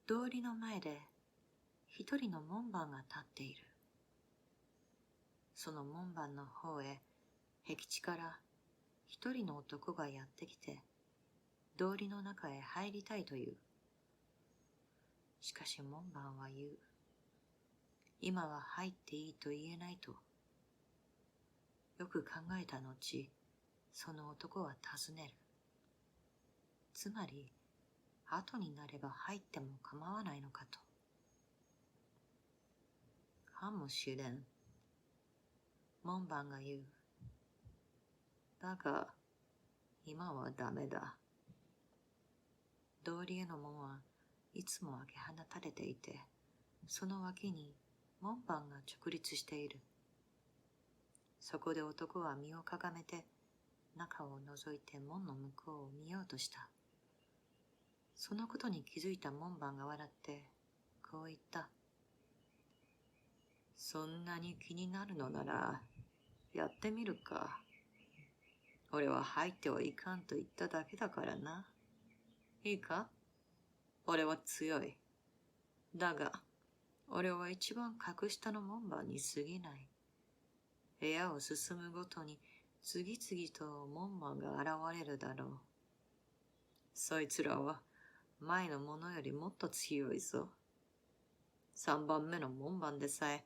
通りの前で一人の門番が立っている。その門番の方へ僻地から一人の男がやってきて、通りの中へ入りたいという。しかし門番は言う。今は入っていいと言えないと。よく考えた後、その男は尋ねる。つまり、後になれば入っても構わないのかと。かもしれん。門番が言う。だが、今はダメだ。通りへの門はいつも開け放たれていて、その脇に門番が直立している。そこで男は身をかがめて、中を覗いて門の向こうを見ようとした。そのことに気づいた門番が笑って、こう言った。そんなに気になるのなら、やってみるか。俺は入ってはいかんと言っただけだからな。いいか？俺は強い。だが、俺は一番格下の門番に過ぎない。部屋を進むごとに次々と門番が現れるだろう。そいつらは前の者よりもっと強いぞ。三番目の門番でさえ、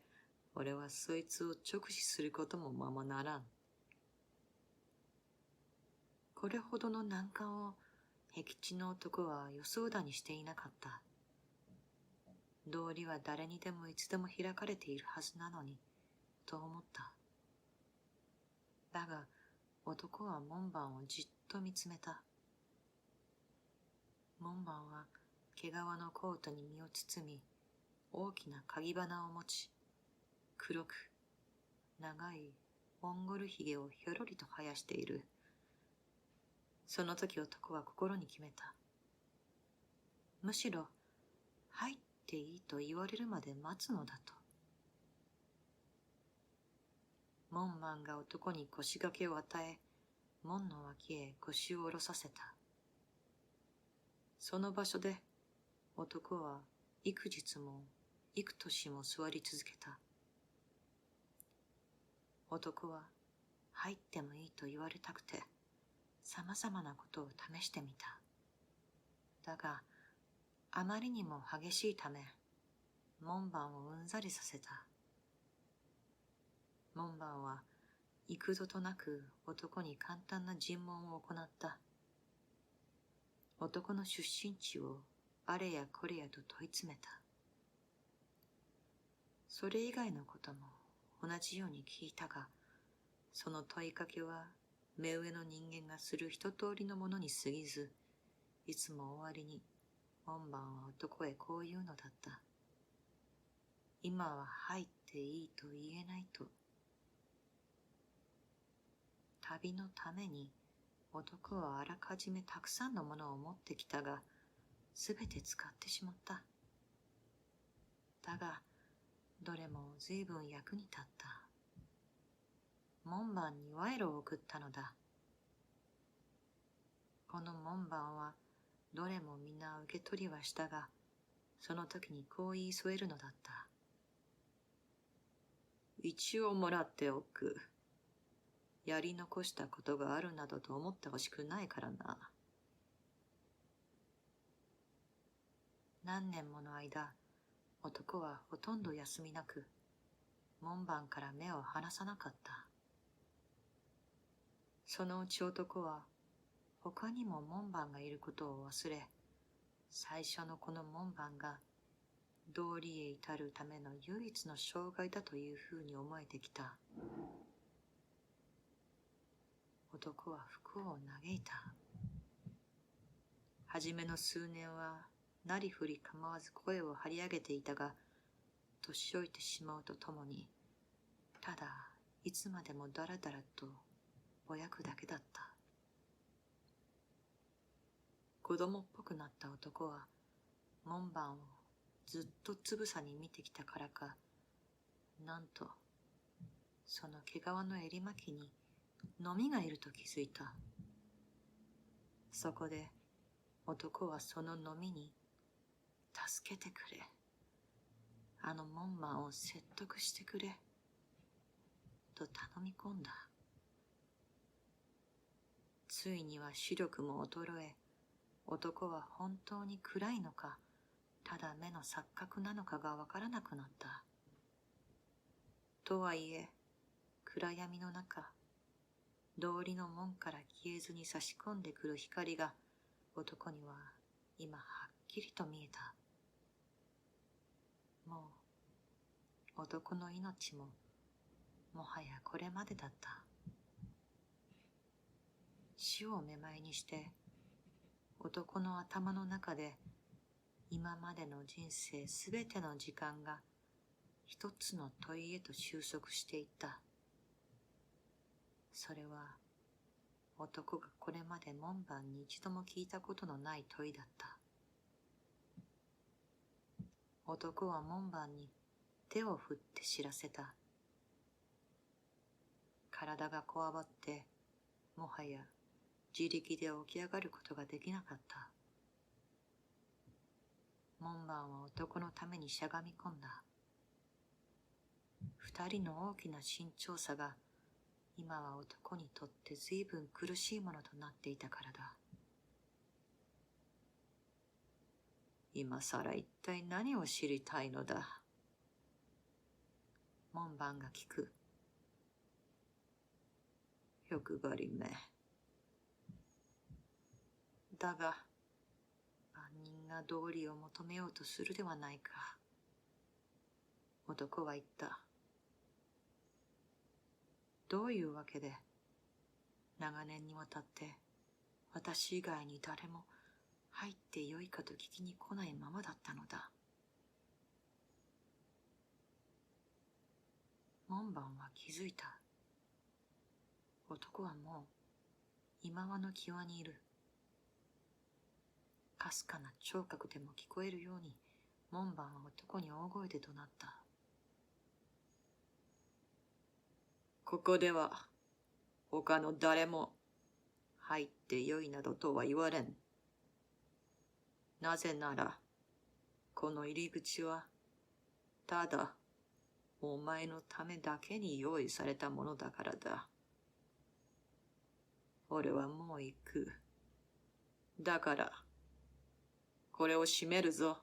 俺はそいつを直視することもままならん。これほどの難関を僻地の男は予想だにしていなかった。通りは誰にでもいつでも開かれているはずなのに、と思った。だが、男は門番をじっと見つめた。門番は毛皮のコートに身を包み、大きな鍵鼻を持ち、黒く長いモンゴルひげをひょろりと生やしている。その時男は心に決めた。むしろ入っていいと言われるまで待つのだと。門番が男に腰掛けを与え、門の脇へ腰を下ろさせた。その場所で男は幾日も幾年も座り続けた。男は入ってもいいと言われたくて、様々なことを試してみた。だが、あまりにも激しいため、門番をうんざりさせた。門番は幾度となく男に簡単な尋問を行った。男の出身地をあれやこれやと問い詰めた。それ以外のことも同じように聞いたが、その問いかけは目上の人間がする一通りのものに過ぎず、いつも終わりに門番は男へこう言うのだった。今は入っていいと言えないと。旅のために男はあらかじめたくさんのものを持ってきたが、すべて使ってしまった。だが、どれも随分役に立った。門番に賄賂を送ったのだ。この門番はどれも皆受け取りはしたが、その時にこう言い添えるのだった。一応もらっておく。やり残したことがあるなどと思ってほしくないからな。何年もの間、男はほとんど休みなく、門番から目を離さなかった。そのうち男は、他にも門番がいることを忘れ、最初のこの門番が、道理へ至るための唯一の障害だというふうに思えてきた。男は服を嘆いた。はじめの数年は、なりふり構わず声を張り上げていたが、年老いてしまうとともに、ただいつまでもだらだらとぼやくだけだった。子供っぽくなった男は、門番をずっとつぶさに見てきたからか、なんと、その毛皮の襟巻きにのみがいると気づいた。そこで男はそののみに助けてくれ。あの門番を説得してくれ。と頼み込んだ。ついには視力も衰え、男は本当に暗いのか、ただ目の錯覚なのかがわからなくなった。とはいえ、暗闇の中、通りの門から消えずに差し込んでくる光が、男には今はっきりと見えた。もう、男の命も、もはやこれまでだった。死をめまいにして、男の頭の中で、今までの人生すべての時間が、一つの問いへと収束していった。それは、男がこれまで門番に一度も聞いたことのない問いだった。男は門番に手を振って知らせた。体がこわばって、もはや自力で起き上がることができなかった。門番は男のためにしゃがみ込んだ。二人の大きな身長差が、今は男にとって随分苦しいものとなっていたからだ。今さら一体何を知りたいのだ。門番が聞く。欲張りめ。だが、万人が道理を求めようとするではないか。男は言った。どういうわけで、長年にわたって私以外に誰も入ってよいかと聞きに来ないままだったのだ。門番は気づいた。男はもう今際の際にいる。かすかな聴覚でも聞こえるように、門番は男に大声で怒鳴った。ここでは他の誰も入ってよいなどとは言われん。なぜなら、この入り口はただお前のためだけに用意されたものだからだ。俺はもう行く。だから、これを閉めるぞ。